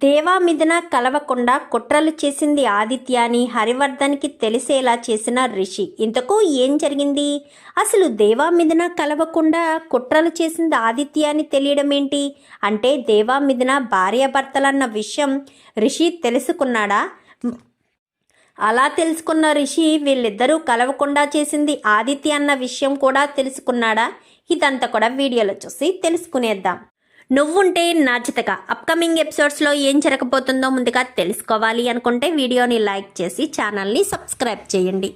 దేవా మిథున కలవకుండా కుట్రలు చేసింది ఆదిత్య అని హరివర్ధన్కి తెలిసేలా చేసిన రిషి. ఇంతకు ఏం జరిగింది? అసలు దేవా మిథున కలవకుండా కుట్రలు చేసింది ఆదిత్య అని తెలియడం ఏంటి? అంటే దేవా మిథున భార్యాభర్తలన్న విషయం రిషి తెలుసుకున్నాడా? అలా తెలుసుకున్న రిషి వీళ్ళిద్దరూ కలవకుండా చేసింది ఆదిత్య అన్న విషయం కూడా తెలుసుకున్నాడా? ఇదంతా కూడా వీడియోలో చూసి తెలుసుకునేద్దాం. నువ్వుంటే నాచితగా అప్కమింగ్ ఎపిసోడ్స్లో ఏం జరగబోతుందో ముందుగా తెలుసుకోవాలి అనుకుంటే వీడియోని లైక్ చేసి ఛానల్ని సబ్స్క్రైబ్ చేయండి.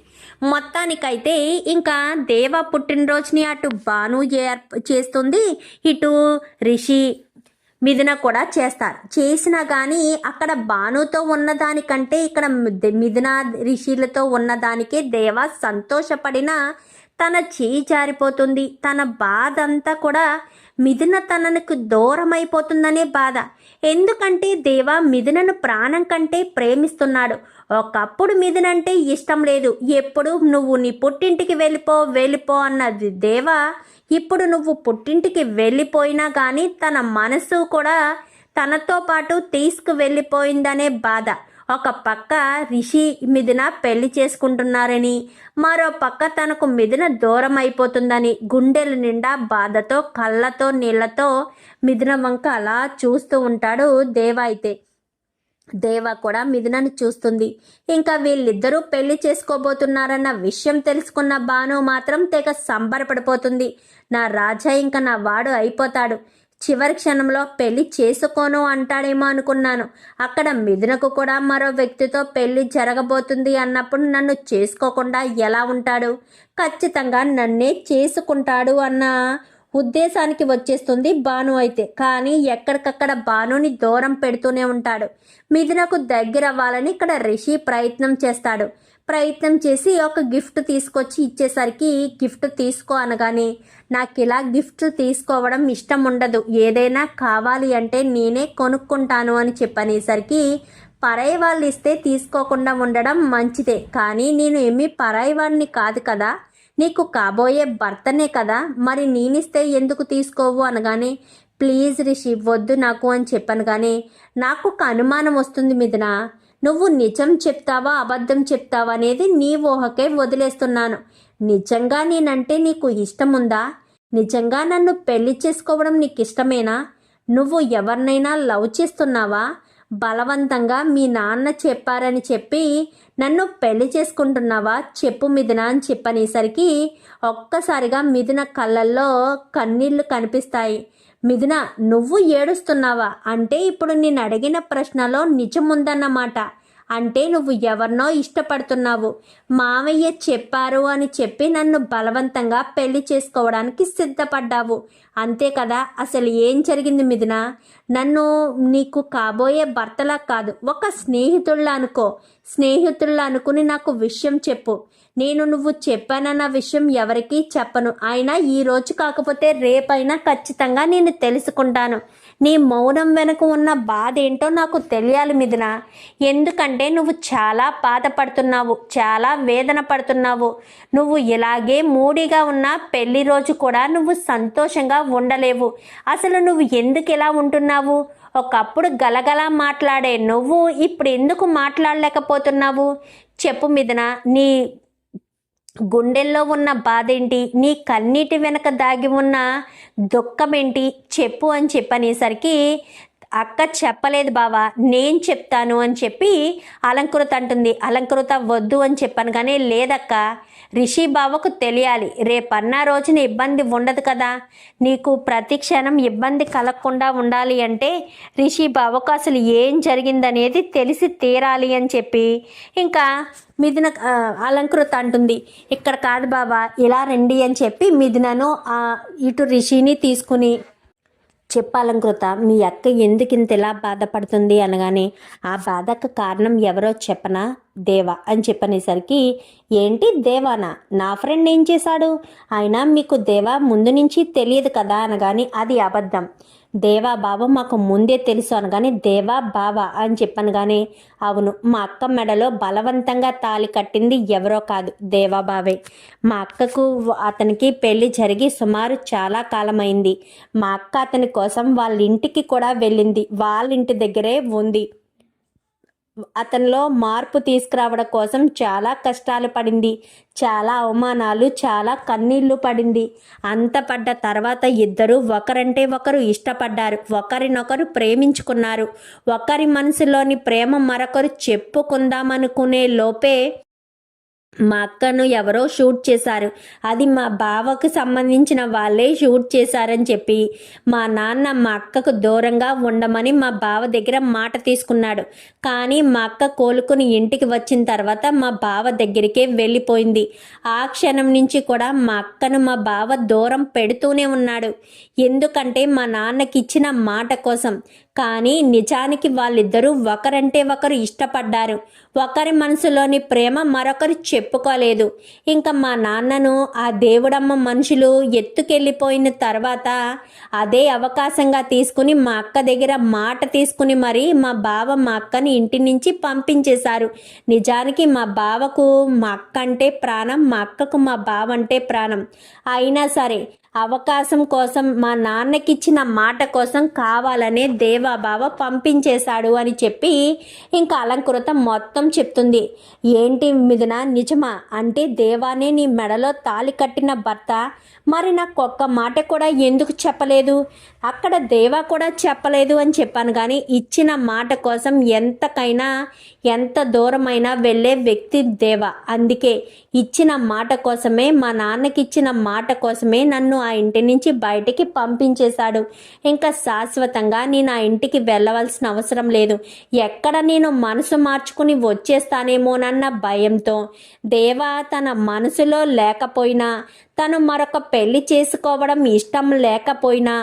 మొత్తానికైతే ఇంకా దేవ పుట్టినరోజుని అటు భాను చేస్తుంది, ఇటు రిషి మిథున కూడా చేస్తారు. చేసినా కానీ అక్కడ భానుతో ఉన్నదానికంటే ఇక్కడ మిథున రిషిలతో ఉన్నదానికే దేవ సంతోషపడిన తన చేయి జారిపోతుంది. తన బాధ అంతా కూడా మిథున తనకు దూరం అయిపోతుందనే బాధ. ఎందుకంటే దేవ మిథునను ప్రాణం కంటే ప్రేమిస్తున్నాడు. ఒకప్పుడు మిథున అంటే ఇష్టం లేదు. ఎప్పుడు నువ్వు నీ పుట్టింటికి వెళ్ళిపో అన్నది దేవ. ఇప్పుడు నువ్వు పుట్టింటికి వెళ్ళిపోయినా కానీ తన మనసు కూడా తనతో పాటు తీసుకువెళ్ళిపోయిందనే బాధ. ఒక పక్క రిషి మిథున పెళ్లి చేసుకుంటున్నారని, మరో పక్క తనకు మిథున దూరం అయిపోతుందని గుండెల నిండా బాధతో కళ్ళతో నీళ్లతో మిథున వంక అలా చూస్తూ ఉంటాడు దేవ. అయితే దేవ కూడా మిథునని చూస్తుంది. ఇంకా వీళ్ళిద్దరూ పెళ్లి చేసుకోబోతున్నారన్న విషయం తెలుసుకున్న భాను మాత్రం తెగ సంబరపడిపోతుంది. నా రాజా ఇంకా నా వాడు అయిపోతాడు, చివరి క్షణంలో పెళ్లి చేసుకోను అంటాడేమో అనుకున్నాను. అక్కడ మిథునకు కూడా మరో వ్యక్తితో పెళ్లి జరగబోతుంది అన్నప్పుడు నన్ను చేసుకోకుండా ఎలా ఉంటాడు? ఖచ్చితంగా నన్నే చేసుకుంటాడు అన్న ఉద్దేశానికి వచ్చేస్తుంది భాను. అయితే కానీ ఎక్కడికక్కడ భానుని దూరం పెడుతూనే ఉంటాడు. మిథునకు దగ్గర అవ్వాలని ఇక్కడ రిషి ప్రయత్నం చేస్తాడు. ప్రయత్నం చేసి ఒక గిఫ్ట్ తీసుకొచ్చి ఇచ్చేసరికి గిఫ్ట్ తీసుకో అనగానే నాకు ఇలా గిఫ్ట్ తీసుకోవడం ఇష్టం ఉండదు, ఏదైనా కావాలి అంటే నేనే కొనుక్కుంటాను అని చెప్పనేసరికి పరాయి వాళ్ళు ఇస్తే తీసుకోకుండా ఉండడం మంచిదే, కానీ నేను ఏమీ పరాయి వాడిని కాదు కదా, నీకు కాబోయే భర్తనే కదా, మరి నేనిస్తే ఎందుకు తీసుకోవు అనగానే ప్లీజ్ రిషి వద్దు నాకు అని చెప్పాను. కానీ నాకు ఒక అనుమానం వస్తుంది మిథున, నువ్వు నిజం చెప్తావా అబద్ధం చెప్తావా అనేది నీ ఊహకే వదిలేస్తున్నాను. నిజంగా నేనంటే నీకు ఇష్టం ఉందా? నిజంగా నన్ను పెళ్లి చేసుకోవడం నీకు ఇష్టమేనా? నువ్వు ఎవరినైనా లవ్ చేస్తున్నావా? బలవంతంగా మీ నాన్న చెప్పారని చెప్పి నన్ను పెళ్లి చేసుకుంటున్నావా? చెప్పు మిథున అని చెప్పనేసరికి ఒక్కసారిగా మిథున కళ్ళల్లో కన్నీళ్లు కనిపిస్తాయి. మిథున నువ్వు ఏడుస్తున్నావా? అంటే ఇప్పుడు నేను అడిగిన ప్రశ్నలో నిజముందన్నమాట. అంటే నువ్వు ఎవరినో ఇష్టపడుతున్నావు, మావయ్య చెప్పారు అని చెప్పి నన్ను బలవంతంగా పెళ్లి చేసుకోవడానికి సిద్ధపడ్డావు, అంతే కదా? అసలు ఏం జరిగింది మిథున? నన్ను నీకు కాబోయే భర్తలా కాదు, ఒక స్నేహితుల్లా అనుకో. స్నేహితుల్లా అనుకుని నాకు విషయం చెప్పు. నేను నువ్వు చెప్పానన్న విషయం ఎవరికీ చెప్పను. అయినా ఈ రోజు కాకపోతే రేపైనా ఖచ్చితంగా నేను తెలుసుకుంటాను. నీ మౌనం వెనుక ఉన్న బాధ ఏంటో నాకు తెలియాలి మిథున. ఎందుకంటే నువ్వు చాలా బాధపడుతున్నావు, చాలా వేదన పడుతున్నావు. నువ్వు ఇలాగే మూడీగా ఉన్న పెళ్లి రోజు కూడా నువ్వు సంతోషంగా ఉండలేవు. అసలు నువ్వు ఎందుకు ఇలా ఉంటున్నావు? ఒకప్పుడు గలగలా మాట్లాడే నువ్వు ఇప్పుడు ఎందుకు మాట్లాడలేకపోతున్నావు? చెప్పు మిథున, నీ గుండెల్లో ఉన్న బాధ ఏంటి? నీ కన్నీటి వెనక దాగి ఉన్న దుఃఖం ఏంటి? చెప్పు అని చెప్పనేసరికి అక్క చెప్పలేదు బావా, నేను చెప్తాను అని చెప్పి అలంకృత అంటుంది. అలంకృత వద్దు అని చెప్పాను. కానీ లేదక్క, రిషి బావకు తెలియాలి, రేపన్న రోజున ఇబ్బంది ఉండదు కదా, నీకు ప్రతి క్షణం ఇబ్బంది కలగకుండా ఉండాలి అంటే రిషి బావకు అసలు ఏం జరిగిందనేది తెలిసి తీరాలి అని చెప్పి ఇంకా మిథున అలంకృత అంటుంది. ఇక్కడ కాదు బాబా, ఇలా రండి అని చెప్పి మిథునను ఇటు రిషిని తీసుకుని చెప్పాలంకృత, మీ అక్క ఎందుకు ఇంత ఇలా బాధపడుతుంది అనగానే ఆ బాధకు కారణం ఎవరో చెప్పనా? దేవా అని చెప్పనేసరికి ఏంటి దేవానా? నా ఫ్రెండ్ ఏం చేశాడు? అయినా మీకు దేవా ముందు నుంచి తెలియదు కదా అనగానే అది అబద్ధం. దేవా బావ మాకు ముందే తెలుసు అనగానే దేవా బావ అని చెప్పాను కానీ అవును, మా అక్క మెడలో బలవంతంగా తాళి కట్టింది ఎవరో కాదు, దేవా బావే. మా అక్కకు అతనికి పెళ్లి జరిగి సుమారు చాలా కాలమైంది. మా అక్క అతని కోసం వాళ్ళ ఇంటికి కూడా వెళ్ళింది, వాళ్ళ ఇంటి దగ్గరే ఉంది. అతనిలో మార్పు తీసుకురావడం కోసం చాలా కష్టాలు పడింది, చాలా అవమానాలు, చాలా కన్నీళ్లు పడింది. అంత పడ్డ తర్వాత ఇద్దరు ఒకరంటే ఒకరు ఇష్టపడ్డారు, ఒకరినొకరు ప్రేమించుకున్నారు. ఒకరి మనసులోని ప్రేమ మరొకరు చెప్పుకుందామనుకునే లోపే మా అక్కను ఎవరో షూట్ చేశారు. అది మా బావకు సంబంధించిన వాళ్ళే షూట్ చేశారని చెప్పి మా నాన్న మా అక్కకు దూరంగా ఉండమని మా బావ దగ్గర మాట తీసుకున్నాడు. కానీ మా అక్క కోలుకుని ఇంటికి వచ్చిన తర్వాత మా బావ దగ్గరికే వెళ్ళిపోయింది. ఆ క్షణం నుంచి కూడా మా అక్కను మా బావ దూరం పెడుతూనే ఉన్నాడు. ఎందుకంటే మా నాన్నకి ఇచ్చిన మాట కోసం. కానీ నిజానికి వాళ్ళిద్దరూ ఒకరంటే ఒకరు ఇష్టపడ్డారు. ఒకరి మనసులోని ప్రేమ మరొకరు చెప్పుకోలేదు. ఇంకా మా నాన్నను ఆ దేవుడమ్మ మనుషులు ఎత్తుకెళ్ళిపోయిన తర్వాత అదే అవకాశంగా తీసుకుని మా అక్క దగ్గర మాట తీసుకుని మరి మా బావ మా అక్కని ఇంటి నుంచి పంపించేశారు. నిజానికి మా బావకు మా అక్క అంటే ప్రాణం, మా అక్కకు మా బావ అంటే ప్రాణం. అయినా సరే అవకాశం కోసం, మా నాన్నకిచ్చిన మాట కోసం కావాలనే దేవాబావ పంపించేశాడు అని చెప్పి ఇంకా అలంకృత మొత్తం చెప్తుంది. ఏంటి మిథున, నిజమా? అంటే దేవానే నీ మెడలో తాళి కట్టిన భర్త? మరి నాకు ఒక్క మాట కూడా ఎందుకు చెప్పలేదు? అక్కడ దేవా కూడా చెప్పలేదు అని చెప్పాను. కానీ ఇచ్చిన మాట కోసం ఎంతకైనా ఎంత దూరమైనా వెళ్ళే వ్యక్తి దేవా. అందుకే ఇచ్చిన మాట కోసమే, మా నాన్నకి ఇచ్చిన మాట కోసమే నన్ను ఆ ఇంటి నుంచి బయటికి పంపించేశాడు. ఇంకా శాశ్వతంగా నేను ఆ ఇంటికి వెళ్ళవలసిన అవసరం లేదు. ఎక్కడ నేను మనసు మార్చుకుని వచ్చేస్తానేమోనన్న భయంతో దేవా తన మనసులో లేకపోయినా, తను మరొక పెళ్లి చేసుకోవడం ఇష్టం లేకపోయినా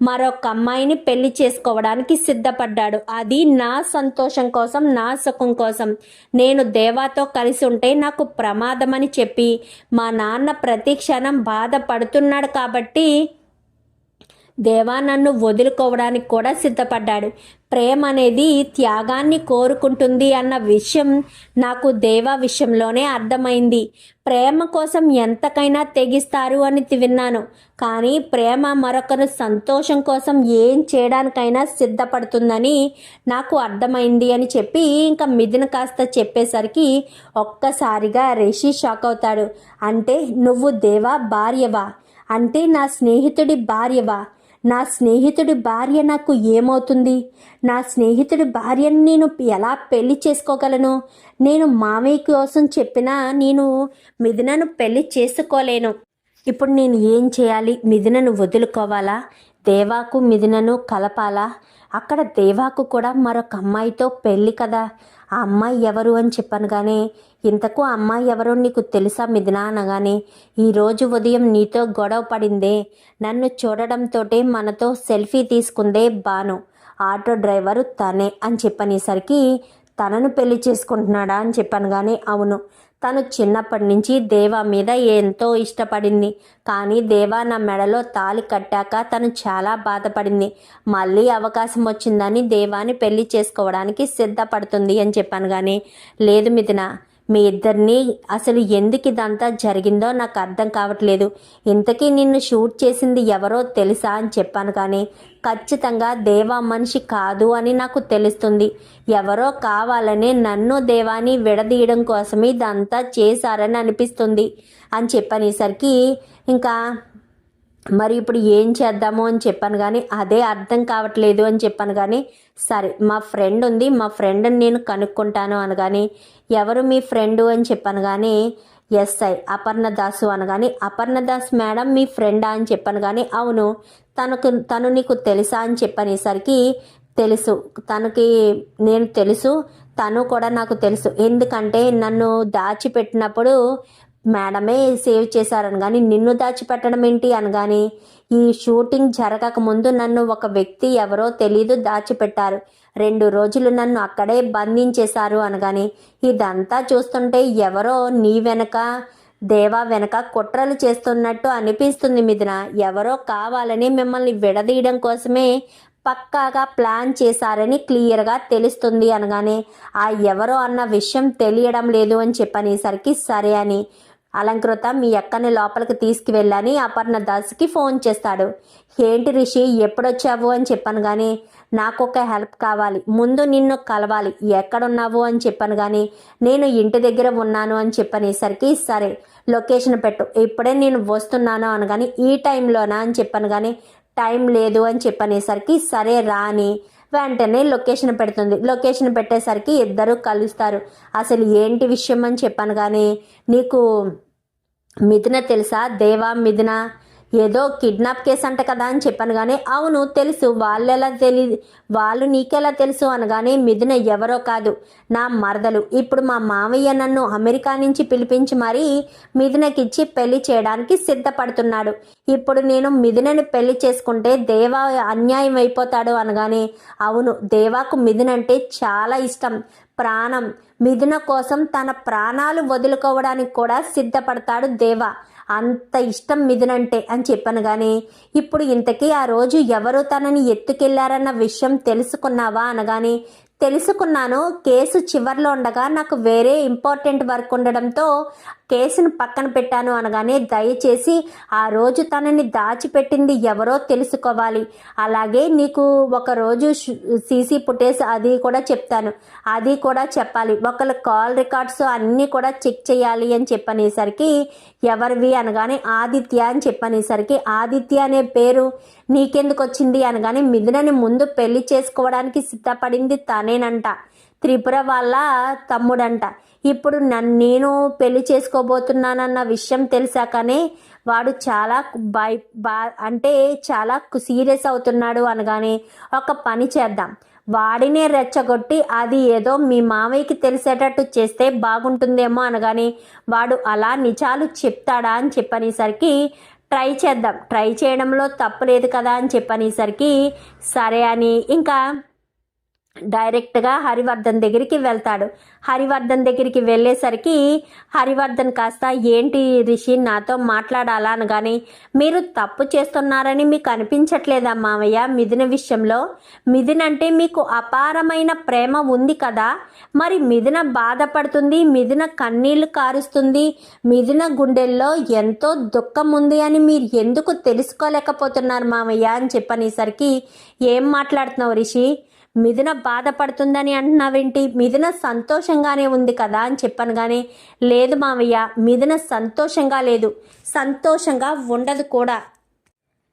మరొక అమ్మాయిని పెళ్లి చేసుకోవడానికి సిద్ధపడ్డాడు. అది నా సంతోషం కోసం, నా సుఖం కోసం. నేను దేవాతో కలిసి ఉంటే నాకు ప్రమాదమని చెప్పి మా నాన్న ప్రతి క్షణం బాధపడుతున్నాడు కాబట్టి దేవా నన్ను వదులుకోవడానికి కూడా సిద్ధపడ్డాడు. ప్రేమ అనేది త్యాగాన్ని కోరుకుంటుంది అన్న విషయం నాకు దేవా విషయంలోనే అర్థమైంది. ప్రేమ కోసం ఎంతకైనా తెగిస్తారు అని విన్నాను. కానీ ప్రేమ మరొకరు సంతోషం కోసం ఏం చేయడానికైనా సిద్ధపడుతుందని నాకు అర్థమైంది అని చెప్పి ఇంకా మిథున కాస్త చెప్పేసరికి ఒక్కసారిగా రిషి షాక్ అవుతాడు. అంటే నువ్వు దేవా భార్యవా? అంటే నా స్నేహితుడి భార్యవా? నా స్నేహితుడి భార్య నాకు ఏమవుతుంది? నా స్నేహితుడి భార్యను నేను ఎలా పెళ్లి చేసుకోగలను? నేను మామయ్య కోసం చెప్పినా నేను మిథునను పెళ్లి చేసుకోలేను. ఇప్పుడు నేను ఏం చేయాలి? మిథునను వదులుకోవాలా? దేవాకు మిథునను కలపాలా? అక్కడ దేవాకు కూడా మరొక అమ్మాయితో పెళ్ళి కదా. ఆ అమ్మాయి ఎవరు అని చెప్పాను. కానీ ఇంతకు అమ్మాయి ఎవరో నీకు తెలుసా మిథున అనగానే, ఈరోజు ఉదయం నీతో గొడవ పడిందే, నన్ను చూడడంతోటే మనతో సెల్ఫీ తీసుకుందే బాను, ఆటో డ్రైవరు తనే అని చెప్పనేసరికి తనను పెళ్లి చేసుకుంటున్నాడా అని చెప్పాను. కానీ అవును, తను చిన్నప్పటి నుంచి దేవా మీద ఎంతో ఇష్టపడింది. కానీ దేవా నా మెడలో తాళి కట్టాక తను చాలా బాధపడింది. మళ్ళీ అవకాశం వచ్చిందని దేవాని పెళ్లి చేసుకోవడానికి సిద్ధపడుతుంది అని చెప్పాను. కానీ లేదు మిథున, మీ ఇద్దరిని అసలు ఎందుకు ఇదంతా జరిగిందో నాకు అర్థం కావట్లేదు. ఇంతకీ నిన్ను షూట్ చేసింది ఎవరో తెలుసా అని చెప్పాను. కానీ ఖచ్చితంగా దేవా మనిషి కాదు అని నాకు తెలుస్తుంది. ఎవరో కావాలనే నన్ను దేవాని విడదీయడం కోసమే ఇదంతా చేశారని అనిపిస్తుంది అని చెప్పనేసరికి ఇంకా మరి ఇప్పుడు ఏం చేద్దాము అని చెప్పాను. కానీ అదే అర్థం కావట్లేదు అని చెప్పాను. కానీ సరే మా ఫ్రెండ్ ఉంది, మా ఫ్రెండ్ని నేను కనుక్కుంటాను అనగాని, ఎవరు మీ ఫ్రెండు అని చెప్పాను. కానీ ఎస్ఐ అపర్ణదాసు అనగాని, అపర్ణదాస్ మేడం మీ ఫ్రెండా అని చెప్పాను. కానీ అవును, తను నీకు తెలుసా అని చెప్పనేసరికి తెలుసు, తనకి నేను తెలుసు, తను కూడా నాకు తెలుసు. ఎందుకంటే నన్ను దాచిపెట్టినప్పుడు మేడమే సేవ్ చేశారని. కానీ నిన్ను దాచిపెట్టడం ఏంటి అనగాని, ఈ షూటింగ్ జరగక ముందు నన్ను ఒక వ్యక్తి ఎవరో తెలీదు దాచిపెట్టారు. 2 రోజులు నన్ను అక్కడే బంధించేశారు అనగాని, ఇదంతా చూస్తుంటే ఎవరో నీ వెనక దేవా వెనక కుట్రలు చేస్తున్నట్టు అనిపిస్తుంది మిథున. ఎవరో కావాలని మిమ్మల్ని విడదీయడం కోసమే పక్కాగా ప్లాన్ చేశారని క్లియర్గా తెలుస్తుంది అనగానే, ఆ ఎవరో అన్న విషయం తెలియడం లేదు అని చెప్పనేసరికి సరే అని అలంకృత మీ అక్కని లోపలికి తీసుకువెళ్ళని అపర్ణ దాస్కి ఫోన్ చేస్తాడు. ఏంటి రిషి ఎప్పుడొచ్చావు అని చెప్పాను కానీ, నాకు ఒక హెల్ప్ కావాలి, ముందు నిన్ను కలవాలి, ఎక్కడున్నావు అని చెప్పాను కానీ, నేను ఇంటి దగ్గర ఉన్నాను అని చెప్పనేసరికి సరే లొకేషన్ పెట్టు, ఇప్పుడే నేను వస్తున్నాను అనగాని, ఈ టైంలోనా అని చెప్పాను కానీ, టైం లేదు అని చెప్పనేసరికి సరే రా అని వెంటనే లొకేషన్ పెడుతుంది. లొకేషన్ పెట్టేసరికి ఇద్దరు కలుస్తారు. అసలు ఏంటి విషయం అని చెప్పాను కానీ, నీకు మిథున తెలుసా? దేవా మిథున ఏదో కిడ్నాప్ కేసు అంట కదా అని చెప్పాను కానీ, అవును తెలుసు, వాళ్ళు నీకెలా తెలుసు అనగానే, మిథున ఎవరో కాదు నా మరదలు. ఇప్పుడు మా మావయ్య నన్ను అమెరికా నుంచి పిలిపించి మరీ మిథునకిచ్చి పెళ్లి చేయడానికి సిద్ధపడుతున్నాడు. ఇప్పుడు నేను మిథునని పెళ్లి చేసుకుంటే దేవా అన్యాయం అయిపోతాడు అనగానే, అవును దేవాకు మిథున అంటే చాలా ఇష్టం, ప్రాణం. మిథున కోసం తన ప్రాణాలు వదులుకోవడానికి కూడా సిద్ధపడతాడు దేవా, అంత ఇష్టం మిథునంటే అని చెప్పాను కానీ, ఇప్పుడు ఇంతకీ ఆ రోజు ఎవరు తనని ఎత్తుకెళ్లారన్న విషయం తెలుసుకున్నావా అనగానే, తెలుసుకున్నాను, కేసు చివర్లో ఉండగా నాకు వేరే ఇంపార్టెంట్ వర్క్ ఉండడంతో కేసును పక్కన పెట్టాను అనగానే, దయచేసి ఆ రోజు తనని దాచిపెట్టింది ఎవరో తెలుసుకోవాలి, అలాగే నీకు ఒకరోజు సీసీ ఫుటేజ్ అది కూడా చెప్తాను, అది కూడా చెప్పాలి, ఒకళ్ళ కాల్ రికార్డ్స్ అన్నీ కూడా చెక్ చేయాలి అని చెప్పనేసరికి, ఎవరివి అనగానే ఆదిత్య అని చెప్పనేసరికి, ఆదిత్య అనే పేరు నీకెందుకు వచ్చింది అనగానే, మిథునని ముందు పెళ్లి చేసుకోవడానికి సిద్ధపడింది తనేనంట, త్రిపుర వాళ్ళ తమ్ముడంట. ఇప్పుడు నేను పెళ్లి చేసుకోబోతున్నానన్న విషయం తెలిసాకనే వాడు చాలా అంటే చాలా సీరియస్ అవుతున్నాడు అనగానే, ఒక పని చేద్దాం, వాడినే రెచ్చగొట్టి అది ఏదో మీ మావయ్యకి తెలిసేటట్టు చేస్తే బాగుంటుందేమో అనగానే, వాడు అలా నిజాలు చెప్తాడా అని చెప్పనేసరికి, ట్రై చేద్దాం, ట్రై చేయడంలో తప్పు లేదు కదా అని చెప్పనేసరికి సరే అని ఇంకా డైరెక్ట్గా హరివర్ధన్ దగ్గరికి వెళ్తాడు. హరివర్ధన్ దగ్గరికి వెళ్ళేసరికి హరివర్ధన్ కాస్త ఏంటి రిషి నాతో మాట్లాడాలా అనగానే, మీరు తప్పు చేస్తున్నారని మీకు అనిపించట్లేదా మావయ్య మిథున విషయంలో? మిథున అంటే మీకు అపారమైన ప్రేమ ఉంది కదా, మరి మిథున బాధపడుతుంది, మిథున కన్నీళ్లు కారుస్తుంది, మిథున గుండెల్లో ఎంతో దుఃఖం ఉంది అని మీరు ఎందుకు తెలుసుకోలేకపోతున్నారు మావయ్య అని చెప్పనేసరికి, ఏం మాట్లాడుతున్నావు రిషి, మిథున బాధపడుతుందని అంటున్నావేంటి, మిథున సంతోషంగానే ఉంది కదా అని చెప్పాను కానీ, లేదు మావయ్య మిథున సంతోషంగా లేదు, సంతోషంగా ఉండదు కూడా.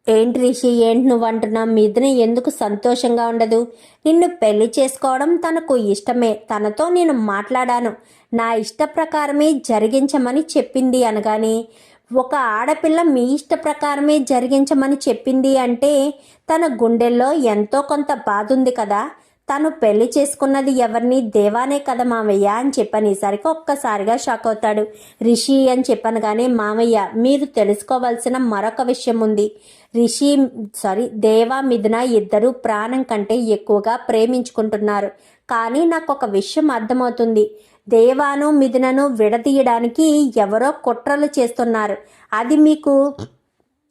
ఏంటి రిషి ఏంటి నువ్వు అంటున్నావు, మిథున ఎందుకు సంతోషంగా ఉండదు? నిన్ను పెళ్లి చేసుకోవడం తనకు ఇష్టమే, తనతో నేను మాట్లాడాను, నా ఇష్ట ప్రకారమే జరిగించమని చెప్పింది అనగాని, ఒక ఆడపిల్ల మీ ఇష్ట ప్రకారమే జరిగించమని చెప్పింది అంటే తన గుండెల్లో ఎంతో కొంత బాధ ఉంది కదా, తను పెళ్లి చేసుకున్నది ఎవరిని, దేవానే కదా మావయ్య అని చెప్పనేసరికి ఒక్కసారిగా షాక్ అవుతాడు. రిషి అని చెప్పాను కానీ, మావయ్య మీరు తెలుసుకోవాల్సిన మరొక విషయం ఉంది, దేవా మిథున ఇద్దరు ప్రాణం కంటే ఎక్కువగా ప్రేమించుకుంటున్నారు, కానీ నాకు ఒక విషయం అర్థమవుతుంది, దేవాను మిథునను విడదీయడానికి ఎవరో కుట్రలు చేస్తున్నారు, అది మీకు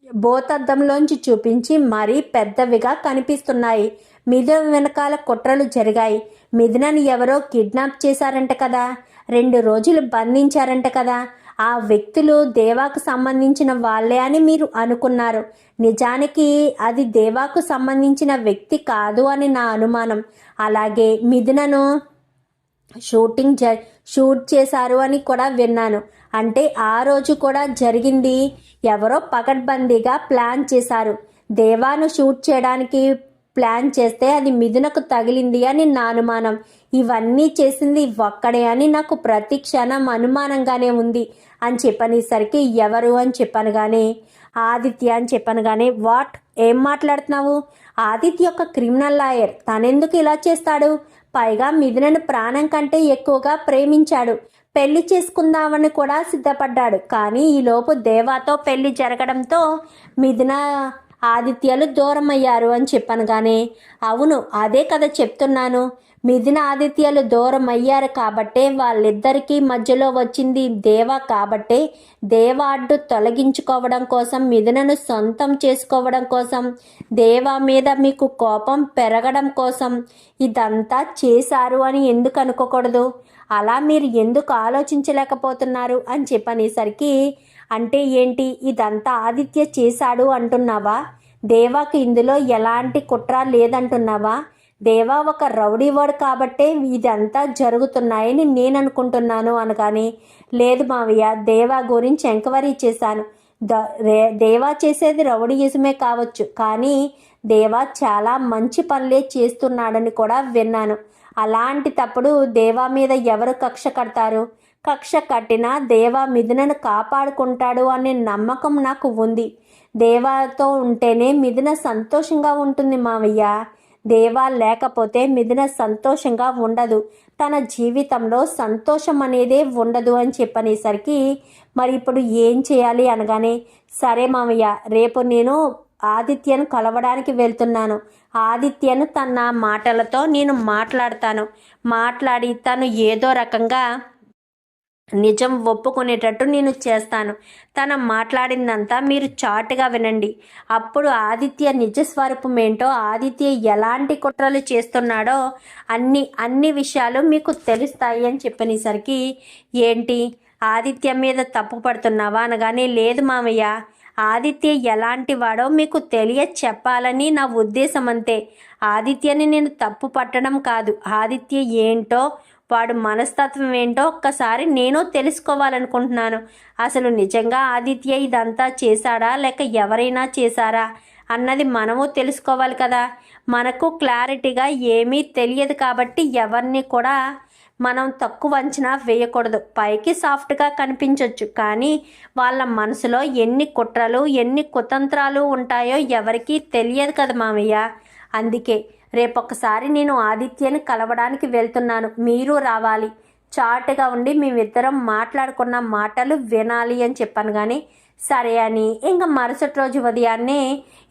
భూతద్దంలోంచి చూపించి మరీ పెద్దవిగా కనిపిస్తున్నాయి, మిథున వెనకాల కుట్రలు జరిగాయి, మిథునని ఎవరో కిడ్నాప్ చేశారంట కదా, 2 రోజులు బంధించారంట కదా, ఆ వ్యక్తులు దేవాకు సంబంధించిన వాళ్ళే అని మీరు అనుకున్నారు, నిజానికి అది దేవాకు సంబంధించిన వ్యక్తి కాదు అని నా అనుమానం, అలాగే మిథునను షూట్ చేశారు అని కూడా విన్నాను, అంటే ఆ రోజు కూడా జరిగింది ఎవరో పకడ్బందీగా ప్లాన్ చేశారు, దేవాను షూట్ చేయడానికి ప్లాన్ చేస్తే అది మిథునకు తగిలింది అని నా అనుమానం, ఇవన్నీ చేసింది ఒక్కడే అని నాకు ప్రతి క్షణం అనుమానంగానే ఉంది అని చెప్పనేసరికి, ఎవరు అని చెప్పాను కానీ, ఆదిత్య అని చెప్పాను కానీ, వాట్ ఏం మాట్లాడుతున్నావు, ఆదిత్య ఒక క్రిమినల్ లాయర్, తనెందుకు ఇలా చేస్తాడు, పైగా మిథునను ప్రాణం కంటే ఎక్కువగా ప్రేమించాడు, పెళ్లి చేసుకుందామని కూడా సిద్ధపడ్డాడు, కానీ ఈలోపు దేవాతో పెళ్లి జరగడంతో మిథున ఆదిత్యలు దూరం అయ్యారు అని చెప్పాను కానీ, అవును అదే కదా చెప్తున్నాను, మిథున ఆదిత్యలు దూరం అయ్యారు కాబట్టే వాళ్ళిద్దరికీ మధ్యలో వచ్చింది దేవ కాబట్టే దేవ అడ్డు తొలగించుకోవడం కోసం, మిథునను సొంతం చేసుకోవడం కోసం, దేవ మీద మీకు కోపం పెరగడం కోసం ఇదంతా చేశారు అని ఎందుకు అనుకోకూడదు? అలా మీరు ఎందుకు ఆలోచించలేకపోతున్నారు అని చెప్పనేసరికి, అంటే ఏంటి ఇదంతా ఆదిత్య చేశాడు అంటున్నావా? దేవాకి ఇందులో ఎలాంటి కుట్ర లేదంటున్నావా? దేవా ఒక రౌడీవాడు కాబట్టే ఇదంతా జరుగుతున్నాయని నేను అనుకుంటున్నాను అనగాని, లేదు మావయ్య, దేవా గురించి ఎంక్వైరీ చేశాను. దేవా చేసేది రౌడీయిజమే కావచ్చు, కానీ దేవా చాలా మంచి పనులే చేస్తున్నాడని కూడా విన్నాను. అలాంటి తప్పుడు దేవా మీద ఎవరు కక్ష కడతారు? కక్ష కట్టినా దేవా మిథునను కాపాడుకుంటాడు అనే నమ్మకం నాకు ఉంది. దేవాతో ఉంటేనే మిథున సంతోషంగా ఉంటుంది మావయ్య. దేవా లేకపోతే మిథున సంతోషంగా ఉండదు. తన జీవితంలో సంతోషం అనేదే ఉండదు అని చెప్పనేసరికి, మరి ఇప్పుడు ఏం చేయాలి అనగానే, సరే మామయ్య, రేపు నేను ఆదిత్యను కలవడానికి వెళ్తున్నాను. ఆదిత్యను తన మాటలతో నేను మాట్లాడి తను ఏదో రకంగా నిజం ఒప్పుకునేటట్టు నేను చేస్తాను. తన మాట్లాడిందంతా మీరు చాటుగా వినండి. అప్పుడు ఆదిత్య నిజస్వరూపం ఏంటో, ఆదిత్య ఎలాంటి కుట్రలు చేస్తున్నాడో అన్ని విషయాలు మీకు తెలుస్తాయి అని చెప్పనేసరికి, ఏంటి ఆదిత్య మీద తప్పు పడుతున్నావా అనగానే, లేదు మామయ్య, ఆదిత్య ఎలాంటి వాడో మీకు చెప్పాలని నా ఉద్దేశం అంతే. ఆదిత్యని నేను తప్పు పట్టడం కాదు. ఆదిత్య ఏంటో, వాడు మనస్తత్వం ఏంటో ఒక్కసారి నేను తెలుసుకోవాలనుకుంటున్నాను. అసలు నిజంగా ఆదిత్య ఇదంతా చేశాడా లేక ఎవరైనా చేశారా అన్నది మనము తెలుసుకోవాలి కదా. మనకు క్లారిటీగా ఏమీ తెలియదు కాబట్టి ఎవరిని కూడా మనం తక్కువ అంచనా వేయకూడదు. పైకి సాఫ్ట్గా కనిపించవచ్చు, కానీ వాళ్ళ మనసులో ఎన్ని కుట్రలు ఎన్ని కుతంత్రాలు ఉంటాయో ఎవరికీ తెలియదు కదా మామయ్య. అందుకే రేపొక్కసారి నేను ఆదిత్యని కలవడానికి వెళ్తున్నాను. మీరు రావాలి. చాటుగా ఉండి మేమిద్దరం మాట్లాడుకున్న మాటలు వినాలి అని చెప్పాను. కానీ సరే అని ఇంకా మరుసటి రోజు ఉదయాన్నే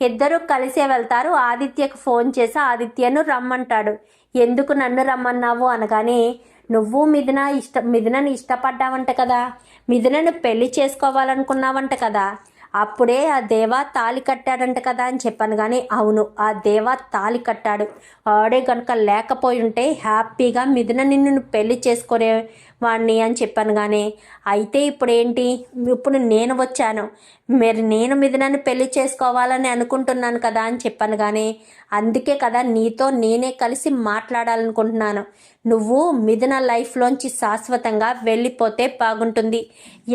ఇద్దరూ కలిసే వెళ్తారు. ఆదిత్యకు ఫోన్ చేసి ఆదిత్యను రమ్మంటాడు. ఎందుకు నన్ను రమ్మన్నావు అనగానే, నువ్వు మిథునని ఇష్టపడ్డావంట కదా, మిథునను పెళ్లి చేసుకోవాలనుకున్నావంట కదా, అప్పుడే ఆ దేవా తాళి కట్టాడంట కదా అని చెప్పాను. కానీ అవును, ఆ దేవా తాళి కట్టాడు. ఆడే కనుక లేకపోయి ఉంటే హ్యాపీగా మిథున నిన్ను పెళ్లి చేసుకునేవాడిని అని చెప్పాను. కానీ అయితే ఇప్పుడు నేను వచ్చాను, మరి నేను మిథునని పెళ్లి చేసుకోవాలని అనుకుంటున్నాను కదా అని చెప్పాను. కానీ అందుకే కదా నీతో నేనే కలిసి మాట్లాడాలనుకుంటున్నాను. నువ్వు మిథున లైఫ్లోంచి శాశ్వతంగా వెళ్ళిపోతే బాగుంటుంది.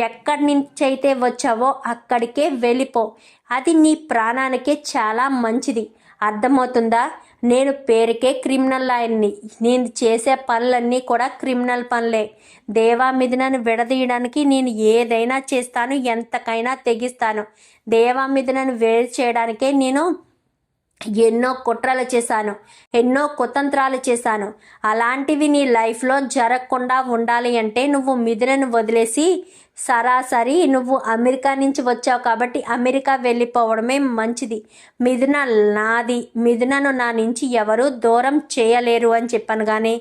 ఎక్కడి నుంచి అయితే వచ్చావో అక్కడికే వెళ్ళిపో. అది నీ ప్రాణానికే చాలా మంచిది. అర్థమవుతుందా? నేను పేరుకే క్రిమినల్ లాయర్ని. నేను చేసే పనులన్నీ కూడా క్రిమినల్ పనులే. దేవా మిథునను విడదీయడానికి నేను ఏదైనా చేస్తాను, ఎంతకైనా తెగిస్తాను. దేవా మిథునను వేరు చేయడానికే నేను ఎన్నో కుట్రలు చేశాను, ఎన్నో కుతంత్రాలు చేశాను. అలాంటివి నీ లైఫ్లో జరగకుండా ఉండాలి అంటే నువ్వు మిథునను వదిలేసి సరాసరి నువ్వు అమెరికా నుంచి వచ్చావు కాబట్టి అమెరికా వెళ్ళిపోవడమే మంచిది. మిథున నాది. మిథునను నా నుంచి ఎవరు దూరం చేయలేరు అని చెప్పాను. కానీ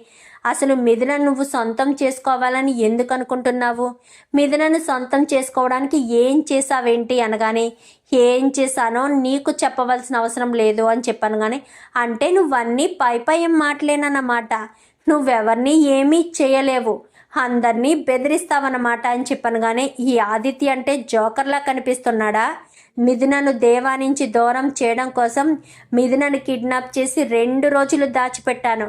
అసలు మిథునను నువ్వు సొంతం చేసుకోవాలని ఎందుకు అనుకుంటున్నావు? మిథునను సొంతం చేసుకోవడానికి ఏం చేసావేంటి అనగానే, ఏం చేశానో నీకు చెప్పవలసిన అవసరం లేదు అని చెప్పాను. కానీ అంటే నువ్వన్నీ పై ఏం మాటలేనన్నమాట. నువ్వెవరిని ఏమీ చేయలేవు, అందరినీ బెదిరిస్తావన్నమాట అని చెప్పాను. కానీ ఈ ఆదిత్య అంటే జోకర్లా కనిపిస్తున్నాడా? మిథునను దేవా నుంచి దూరం చేయడం కోసం మిథునను కిడ్నాప్ చేసి 2 రోజులు దాచిపెట్టాను.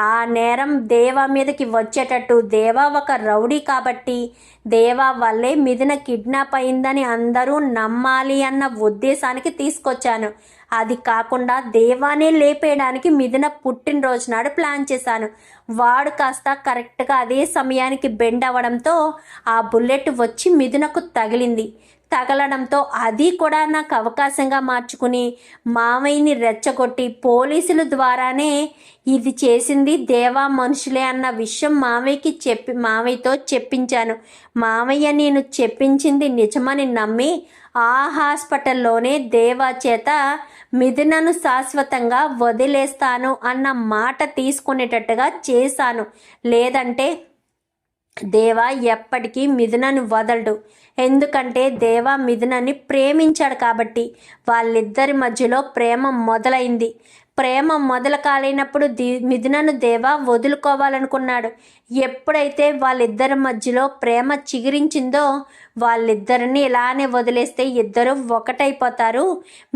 ఆ నేరం దేవా మీదకి వచ్చేటట్టు, దేవా ఒక రౌడీ కాబట్టి దేవా వల్లే మిథున కిడ్నాప్ అయిందని అందరూ నమ్మాలి అన్న ఉద్దేశానికి తీసుకొచ్చాను. అది కాకుండా దేవానే లేపేయడానికి మిథున పుట్టినరోజు నాడు ప్లాన్ చేశాను. వాడు కాస్త కరెక్ట్గా అదే సమయానికి బెండ్ అవ్వడంతో ఆ బుల్లెట్ వచ్చి మిథునకు తగలడంతో అది కూడా నాకు అవకాశంగా మార్చుకుని మామయ్యని రెచ్చగొట్టి పోలీసుల ద్వారానే ఇది చేసింది దేవా మనుషులే అన్న విషయం మామయ్యతో చెప్పించాను. మామయ్య నేను చెప్పించింది నిజమని నమ్మి ఆ హాస్పిటల్లోనే దేవా చేత మిథునను శాశ్వతంగా వదిలేస్తాను అన్న మాట తీసుకునేటట్టుగా చేశాను. లేదంటే దేవా ఎప్పటికీ మిథునని వదలడు. ఎందుకంటే దేవా మిథునని ప్రేమించాడు కాబట్టి. వాళ్ళిద్దరి మధ్యలో ప్రేమ మొదలైంది. ప్రేమ మొదలు కాలేనప్పుడు మిథునను దేవా వదులుకోవాలనుకున్నాడు. ఎప్పుడైతే వాళ్ళిద్దరి మధ్యలో ప్రేమ చిగురించిందో వాళ్ళిద్దరిని ఇలానే వదిలేస్తే ఇద్దరు ఒకటైపోతారు.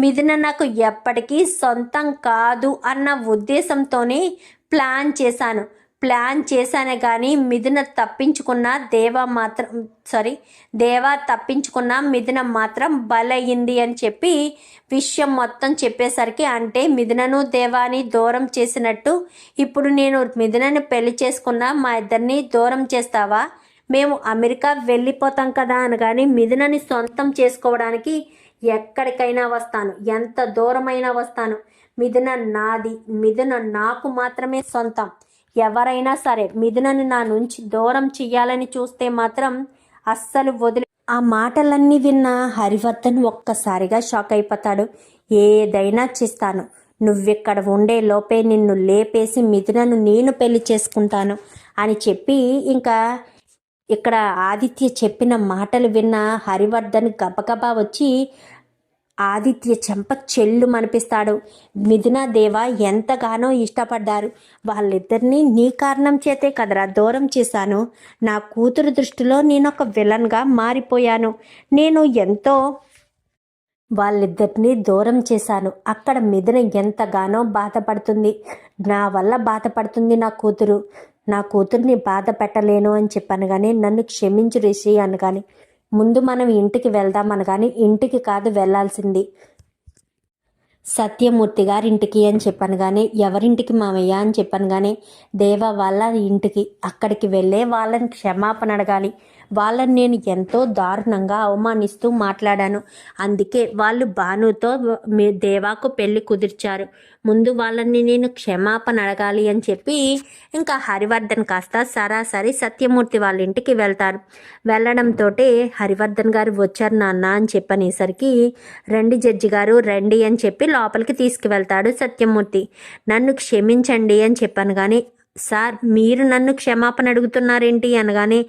మిథున నాకు ఎప్పటికీ సొంతం కాదు అన్న ఉద్దేశంతోనే ప్లాన్ చేశానే కానీ మిథున తప్పించుకున్న దేవా తప్పించుకున్న మిథున మాత్రం బలయ్యింది అని చెప్పి విషయం మొత్తం చెప్పేసరికి, అంటే మిథునను దేవాని దూరం చేసినట్టు ఇప్పుడు నేను మిథునని పెళ్లి చేసుకున్నా మా ఇద్దరిని దూరం చేస్తావా? మేము అమెరికా వెళ్ళిపోతాం కదా అనగాని మిథునని సొంతం చేసుకోవడానికి ఎక్కడికైనా వస్తాను, ఎంత దూరమైనా వస్తాను. మిథున నాది, మిథున నాకు మాత్రమే సొంతం. ఎవరైనా సరే మిథునని నా నుంచి దూరం చెయ్యాలని చూస్తే మాత్రం అస్సలు వదిలే. ఆ మాటలన్నీ విన్న హరివర్ధన్ ఒక్కసారిగా షాక్ అయిపోతాడు. ఏదైనా చేస్తాను, నువ్విక్కడ ఉండే లోపే నిన్ను లేపేసి మిథునను నేను పెళ్లి చేసుకుంటాను అని చెప్పి ఇంకా ఇక్కడ ఆదిత్య చెప్పిన మాటలు విన్న హరివర్ధన్ గబగబా వచ్చి ఆదిత్య చెంప చెల్లు మనిపిస్తాడు. మిథున దేవా ఎంతగానో ఇష్టపడ్డారు. వాళ్ళిద్దరినీ నీ కారణం చేతే కదరా దూరం చేశాను. నా కూతురు దృష్టిలో నేనొక విలన్గా మారిపోయాను. నేను ఎంతో వాళ్ళిద్దరినీ దూరం చేశాను. అక్కడ మిథున ఎంతగానో బాధపడుతుంది. నా వల్ల బాధపడుతుంది నా కూతుర్ని బాధ పెట్టలేను అని చెప్పాను కానీ నన్ను క్షమించు రిషి అనగాని, ముందు మనం ఇంటికి వెళ్దాం అనగాని, ఇంటికి కాదు వెళ్ళాల్సింది సత్యమూర్తి గారింటికి అని చెప్పాను కానీ, ఎవరింటికి మామయ్య అని చెప్పాను కానీ, దేవ వాళ్ళ ఇంటికి. అక్కడికి వెళ్ళే వాళ్ళని క్షమాపణ అడగాలి. వాళ్ళని నేను ఎంతో దారుణంగా అవమానిస్తూ మాట్లాడాను. అందుకే వాళ్ళు భానుతో దేవాకు పెళ్లి కుదిర్చారు. ముందు వాళ్ళని నేను క్షమాపణ అడగాలి అని చెప్పి ఇంకా హరివర్ధన్ కాస్త సరాసరి సత్యమూర్తి వాళ్ళ ఇంటికి వెళ్ళడంతో హరివర్ధన్ గారు వచ్చారు నాన్న అని చెప్పనేసరికి, రండి జడ్జి గారు రండి అని చెప్పి లోపలికి తీసుకువెళ్తాడు సత్యమూర్తి. నన్ను క్షమించండి అని చెప్పాను కానీ, సార్ మీరు నన్ను క్షమాపణ అడుగుతున్నారేంటి అనగానే,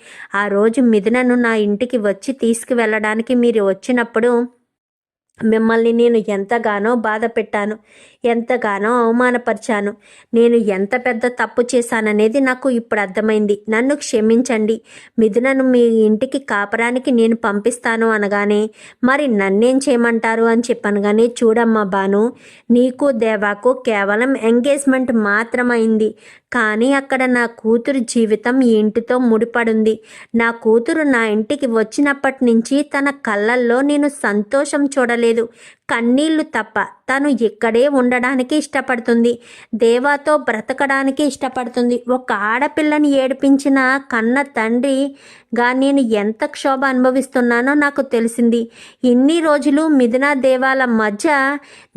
ఆ రోజు మిథునను నా ఇంటికి వచ్చి తీసుకువెళ్ళడానికి మీరు వచ్చినప్పుడు మిమ్మల్ని నేను ఎంతగానో బాధ పెట్టాను, ఎంతగానో అవమానపరిచాను. నేను ఎంత పెద్ద తప్పు చేశాననేది నాకు ఇప్పుడు అర్థమైంది. నన్ను క్షమించండి. మిథునను మీ ఇంటికి కాపరానికి నేను పంపిస్తాను అనగానే, మరి నన్నేం చేయమంటారు అని చెప్పాను కానీ, చూడమ్మా భాను, నీకు దేవాకు కేవలం ఎంగేజ్మెంట్ మాత్రమైంది. కానీ అక్కడ నా కూతురు జీవితం ఈ ఇంటితో ముడిపడుంది. నా కూతురు నా ఇంటికి వచ్చినప్పటి నుంచి తన కళ్ళల్లో నేను సంతోషం చూడలేదు, కన్నీళ్లు తప్ప. తను ఇక్కడే ఉండడానికి ఇష్టపడుతుంది, దేవాతో బ్రతకడానికి ఇష్టపడుతుంది. ఒక ఆడపిల్లని ఏడిపించిన కన్న తండ్రిగా నేను ఎంత క్షోభ అనుభవిస్తున్నానో నాకు తెలిసింది. ఇన్ని రోజులు మిథున దేవాల మధ్య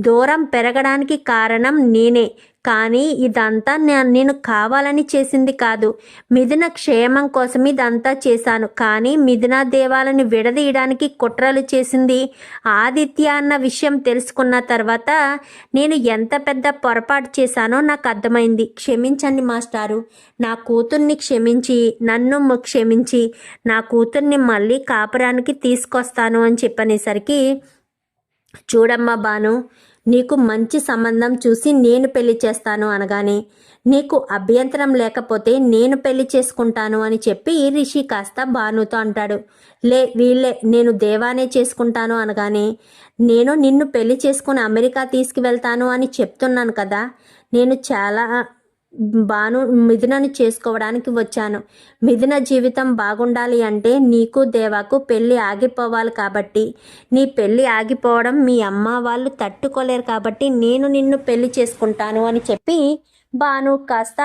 దూరం పెరగడానికి కారణం నేనే. కానీ ఇదంతా నేను కావాలని చేసింది కాదు. మిథున క్షేమం కోసం ఇదంతా చేశాను. కానీ మిథున దేవాలను విడదీయడానికి కుట్రలు చేసింది ఆదిత్య అన్న విషయం తెలుసుకున్న తర్వాత నేను ఎంత పెద్ద పొరపాటు చేశానో నాకు అర్థమైంది. క్షమించండి మాస్టారు. నా కూతుర్ని క్షమించి, నన్ను క్షమించి, నా కూతుర్ని మళ్ళీ కాపురానికి తీసుకొస్తాను అని చెప్పనేసరికి, చూడమ్మా భాను, నీకు మంచి సంబంధం చూసి నేను పెళ్లి చేస్తాను అనగానే, నీకు అభ్యంతరం లేకపోతే నేను పెళ్లి చేసుకుంటాను అని చెప్పి రిషి కాస్త భానుతో అంటాడు. వీళ్ళే నేను దేవానే చేసుకుంటాను అనగానే, నేను నిన్ను పెళ్లి చేసుకుని అమెరికా తీసుకువెళ్తాను అని చెప్తున్నాను కదా. నేను చాలా మిథునను చేసుకోవడానికి వచ్చాను. మిథున జీవితం బాగుండాలి అంటే నీకు దేవాకు పెళ్ళి ఆగిపోవాలి. కాబట్టి నీ పెళ్ళి ఆగిపోవడం మీ అమ్మ వాళ్ళు తట్టుకోలేరు. కాబట్టి నేను నిన్ను పెళ్లి చేసుకుంటాను అని చెప్పి భాను కాస్త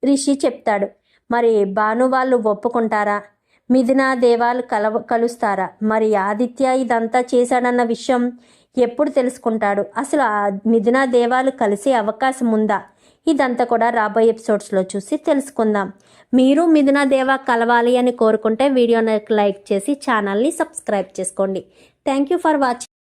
రిషి చెప్తాడు. మరి భాను వాళ్ళు ఒప్పుకుంటారా? మిథున దేవాలు కలుస్తారా? మరి ఆదిత్య ఇదంతా చేశాడన్న విషయం ఎప్పుడు తెలుసుకుంటాడు? అసలు మిథున దేవాలు కలిసే అవకాశం ఉందా? ఇదంతా కూడా రాబోయే ఎపిసోడ్స్లో చూసి తెలుసుకుందాం. మీరు మిథున దేవా కలవాలి అని కోరుకుంటే వీడియోని లైక్ చేసి ఛానల్ని సబ్స్క్రైబ్ చేసుకోండి. Thank you for watching.